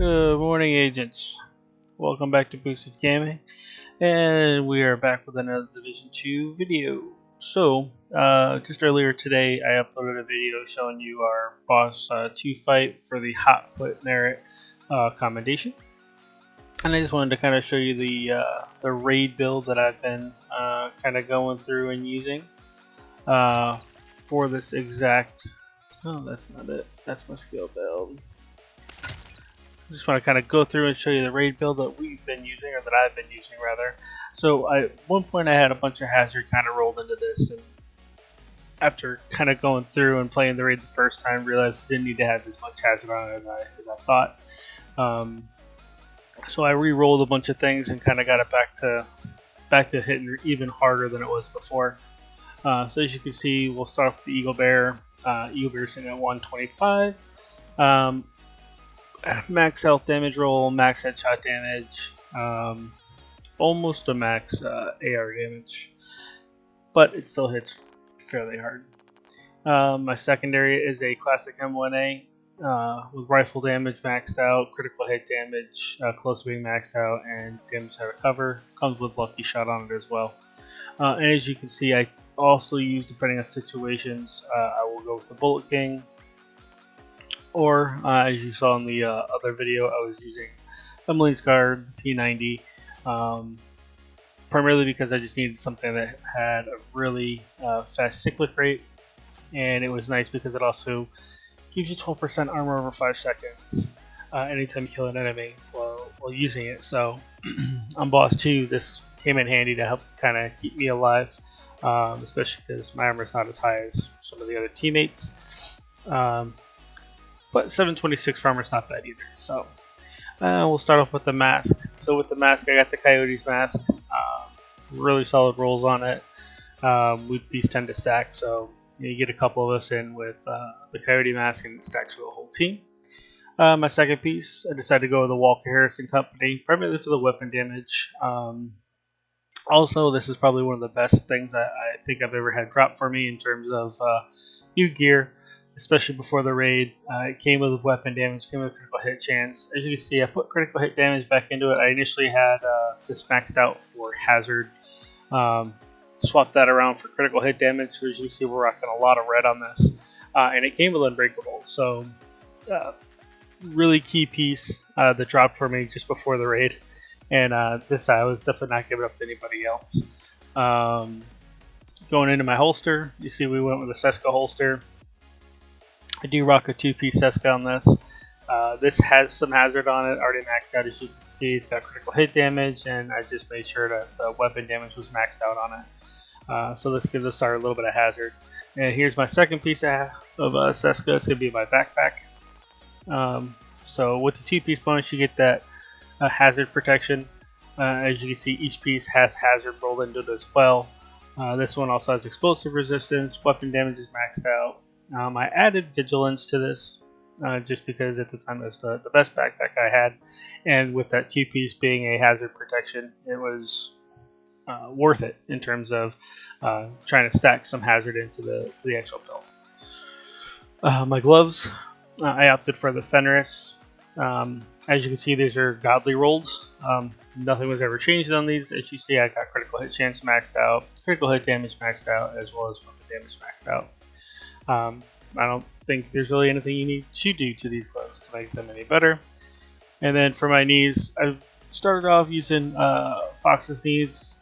Good morning, agents. Welcome back to Boosted Gaming, and we are back with another Division 2 video. So, just earlier today, I uploaded a video showing you our boss 2 fight for the Hot Foot Merit commendation, and I just wanted to kind of show you the raid build that I've been kind of going through and using for this exact. Oh, that's not it. That's my skill build. Just want to kind of go through and show you the raid build that we've been using, or that I've been using rather. So at one point I had a bunch of hazard kind of rolled into this, and after kind of going through and playing the raid the first time, realized I didn't need to have as much hazard on it as I thought. So I re-rolled a bunch of things and kind of got it back to hitting even harder than it was before. So as you can see, we'll start off with the Eagle Bear. Eagle Bear sitting at 125. Max health damage roll, max headshot damage, almost a max AR damage, but it still hits fairly hard. My secondary is a classic M1A with rifle damage maxed out, critical hit damage close to being maxed out, and damage out of cover. Comes with lucky shot on it as well. And as you can see, I also use, depending on situations, I will go with the Bullet King. Or, as you saw in the other video, I was using Emily's Guard, the P90, primarily because I just needed something that had a really fast cyclic rate, and it was nice because it also gives you 12% armor over 5 seconds anytime you kill an enemy while using it. So, on Boss 2, this came in handy to help kind of keep me alive, especially because my armor is not as high as some of the other teammates. But 726 for armor is not bad either. So we'll start off with the mask. So with the mask, I got the Coyote's mask. Really solid rolls on it. These tend to stack, so you get a couple of us in with the Coyote mask, and it stacks for the whole team. My second piece, I decided to go with the Walker Harrison Company, primarily for the weapon damage. Also, this is probably one of the best things I think I've ever had drop for me in terms of new gear. Especially before the raid. It came with weapon damage, came with critical hit chance. As you can see, I put critical hit damage back into it. I initially had this maxed out for hazard. Swapped that around for critical hit damage. So as you can see, we're rocking a lot of red on this. And it came with Unbreakable. So really key piece that dropped for me just before the raid. And this I was definitely not giving up to anybody else. Going into my holster, you see we went with a Seska holster. I do rock a 2-piece Seska on this. This has some hazard on it, already maxed out as you can see. It's got critical hit damage, and I just made sure that the weapon damage was maxed out on it. So this gives us a little bit of hazard. And here's my second piece of Seska. It's going to be my backpack. So with the 2-piece bonus, you get that hazard protection. As you can see, each piece has hazard rolled into it as well. This one also has explosive resistance. Weapon damage is maxed out. I added vigilance to this just because at the time it was the best backpack I had, and with that 2-piece being a hazard protection, it was worth it in terms of trying to stack some hazard into the actual build. My gloves, I opted for the Fenris. As you can see, these are godly rolls. Nothing was ever changed on these. As you see, I got critical hit chance maxed out, critical hit damage maxed out, as well as weapon damage maxed out. I don't think there's really anything you need to do to these gloves to make them any better. And then for my knees, I started off using Fox's knees.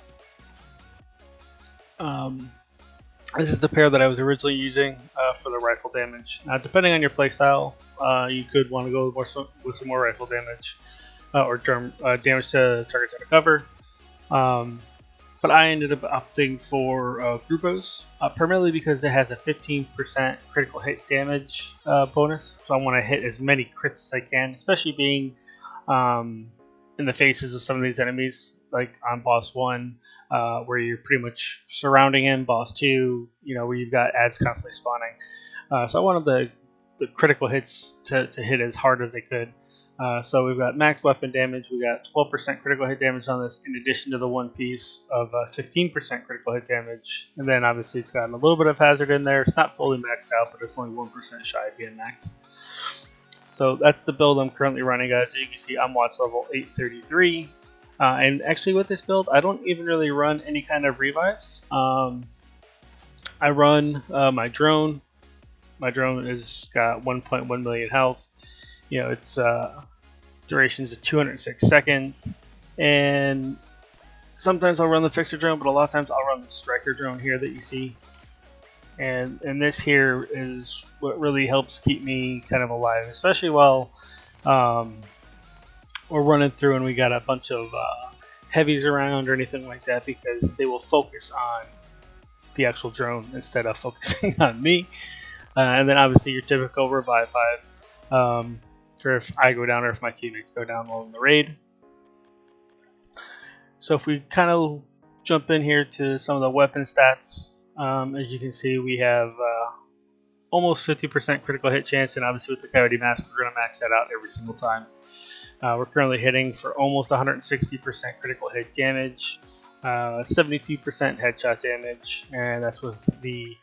This is the pair that I was originally using for the rifle damage. Now, depending on your playstyle, you could want to go with some more rifle damage or damage to targets out of cover. But I ended up opting for Grupos, primarily because it has a 15% critical hit damage bonus. So I want to hit as many crits as I can, especially being in the faces of some of these enemies, like on Boss 1, where you're pretty much surrounding him, Boss 2, where you've got ads constantly spawning. So I wanted the critical hits to hit as hard as they could. So we've got max weapon damage, we got 12% critical hit damage on this, in addition to the 1-piece of 15% critical hit damage. And then obviously it's got a little bit of hazard in there. It's not fully maxed out, but it's only 1% shy of being max. So that's the build I'm currently running, guys. As you can see, I'm watch level 833. And actually with this build, I don't even really run any kind of revives. I run my drone. My drone has got 1.1 million health. You know, its durations of 206 seconds. And sometimes I'll run the fixer drone, but a lot of times I'll run the striker drone here that you see. And this here is what really helps keep me kind of alive, especially while we're running through and we got a bunch of heavies around or anything like that, because they will focus on the actual drone instead of focusing on me. And then obviously your typical revive 5 for if I go down or if my teammates go down while in the raid. So if we kind of jump in here to some of the weapon stats, as you can see, we have almost 50% critical hit chance, and obviously with the Coyote Mask, we're going to max that out every single time. We're currently hitting for almost 160% critical hit damage, 72% headshot damage, and that's with the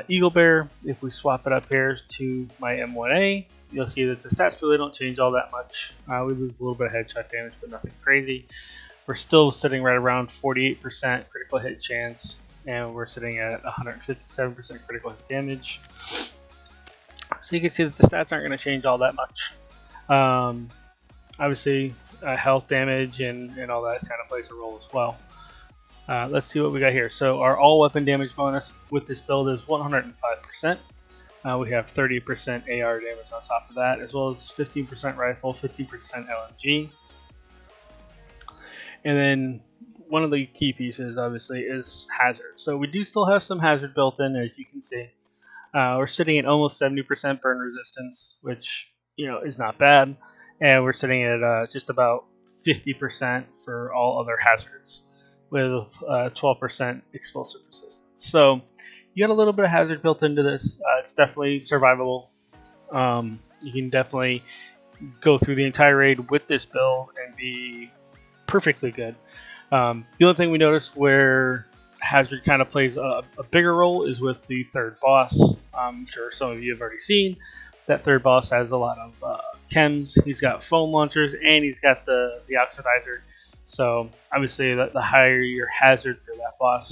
Eagle Bear. If we swap it up here to my M1A, you'll see that the stats really don't change all that much. We lose a little bit of headshot damage, but nothing crazy. We're still sitting right around 48% critical hit chance, and we're sitting at 157% critical hit damage. So you can see that the stats aren't going to change all that much. Obviously, health damage and all that kind of plays a role as well. Let's see what we got here. So our all weapon damage bonus with this build is 105%. We have 30% AR damage on top of that, as well as 15% rifle, 15% LMG. And then one of the key pieces, obviously, is hazard. So we do still have some hazard built in, as you can see. We're sitting at almost 70% burn resistance, which, you know, is not bad. And we're sitting at just about 50% for all other hazards, with 12% explosive resistance. So you got a little bit of hazard built into this. It's definitely survivable. You can definitely go through the entire raid with this build and be perfectly good. The only thing we noticed where hazard kind of plays a bigger role is with the third boss. I'm sure some of you have already seen that third boss has a lot of chems. He's got foam launchers and he's got the oxidizer. So obviously the higher your hazard for that boss,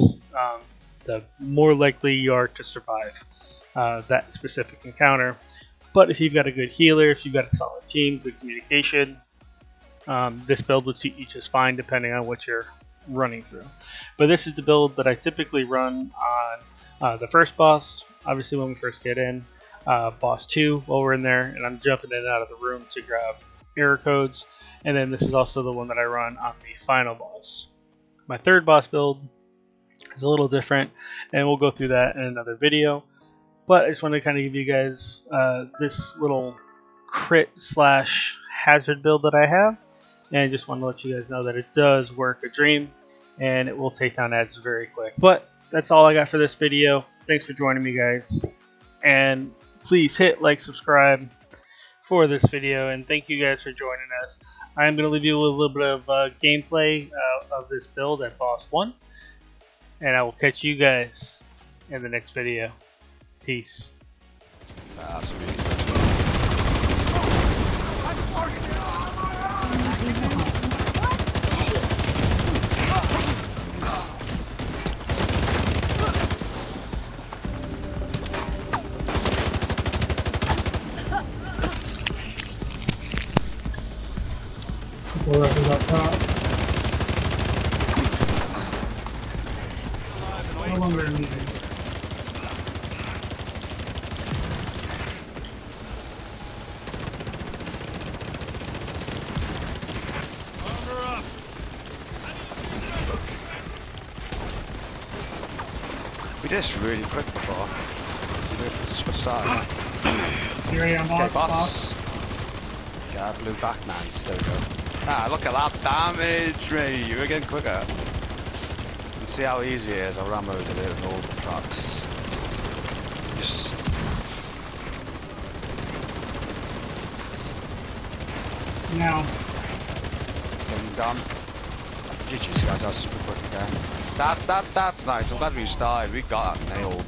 the more likely you are to survive that specific encounter. But if you've got a good healer, if you've got a solid team, good communication, this build would suit you just fine depending on what you're running through. But this is the build that I typically run on the first boss, obviously when we first get in, boss 2 while we're in there, and I'm jumping in and out of the room to grab error codes. And then this is also the one that I run on the final boss. My third boss build is a little different, and we'll go through that in another video. But I just wanted to kind of give you guys this little crit / hazard build that I have, and I just want to let you guys know that it does work a dream, and it will take down ads very quick. But that's all I got for this video. Thanks for joining me, guys, and please hit like, subscribe for this video, and thank you guys for joining us. I'm going to leave you with a little bit of gameplay of this build at boss 1, and I will catch you guys in the next video. Peace. That's really good. We're up top. No longer needed. We did this really quick before. Just got started. Here I am, Okay, boss. boss. Get our blue back, nice. There we go. Ah, look at that damage, mate. We're getting quicker. You can see how easy it is. I rammed it with all the trucks. Just. Now. Getting done. GG's guys, that was super quick again. That's nice. I'm glad we started. We got that nailed.